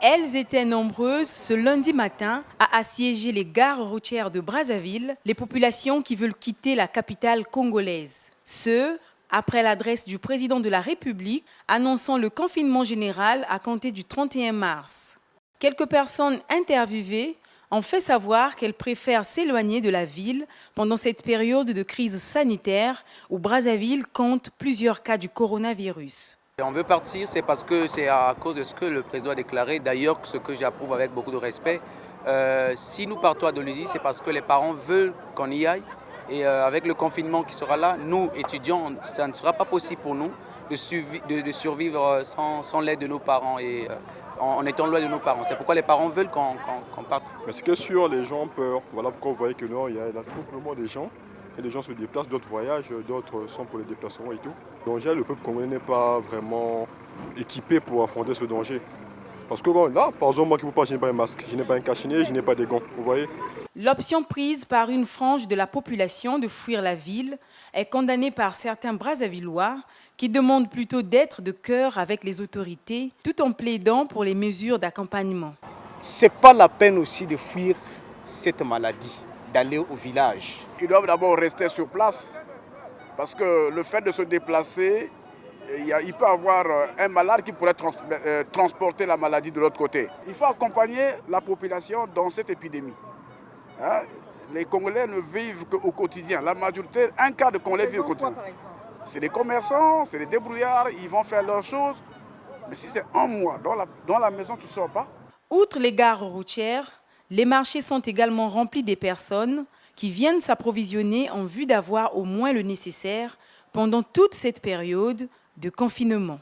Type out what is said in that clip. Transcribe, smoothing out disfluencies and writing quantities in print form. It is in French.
Elles étaient nombreuses ce lundi matin à assiéger les gares routières de Brazzaville, les populations qui veulent quitter la capitale congolaise. Ce, après l'adresse du président de la République annonçant le confinement général à compter du 31 mars. Quelques personnes interviewées ont fait savoir qu'elles préfèrent s'éloigner de la ville pendant cette période de crise sanitaire où Brazzaville compte plusieurs cas du coronavirus. On veut partir, c'est parce que c'est à cause de ce que le président a déclaré. D'ailleurs, ce que j'approuve avec beaucoup de respect. Si nous partons à Dolisie, c'est parce que les parents veulent qu'on y aille. Et avec le confinement qui sera là, nous, étudiants, ça ne sera pas possible pour nous de survivre sans l'aide de nos parents et en étant loin de nos parents. C'est pourquoi les parents veulent qu'on parte. Mais ce qui est sûr, les gens ont peur. Voilà pourquoi vous voyez que non, il y a l'attroupement des gens. Et les gens se déplacent, d'autres voyagent, d'autres sont pour les déplacements et tout. Le danger, le peuple congolais n'est pas vraiment équipé pour affronter ce danger. Parce que bon, là, par exemple, moi qui vous parle, je n'ai pas un masque, je n'ai pas un cache-nez, je n'ai pas des gants, vous voyez. L'option prise par une frange de la population de fuir la ville est condamnée par certains Brazzavillois qui demandent plutôt d'être de cœur avec les autorités tout en plaidant pour les mesures d'accompagnement. Ce n'est pas la peine aussi de fuir cette maladie, d'aller au village. Ils doivent d'abord rester sur place parce que le fait de se déplacer, il peut y avoir un malade qui pourrait transporter la maladie de l'autre côté. Il faut accompagner la population dans cette épidémie. Hein? Les Congolais ne vivent qu'au quotidien. La majorité, un quart de Congolais vivent au quotidien. C'est des commerçants, c'est des débrouillards, ils vont faire leurs choses. Mais si c'est un mois dans la maison, tu ne sors pas. Outre les gares routières, les marchés sont également remplis des personnes qui viennent s'approvisionner en vue d'avoir au moins le nécessaire pendant toute cette période de confinement.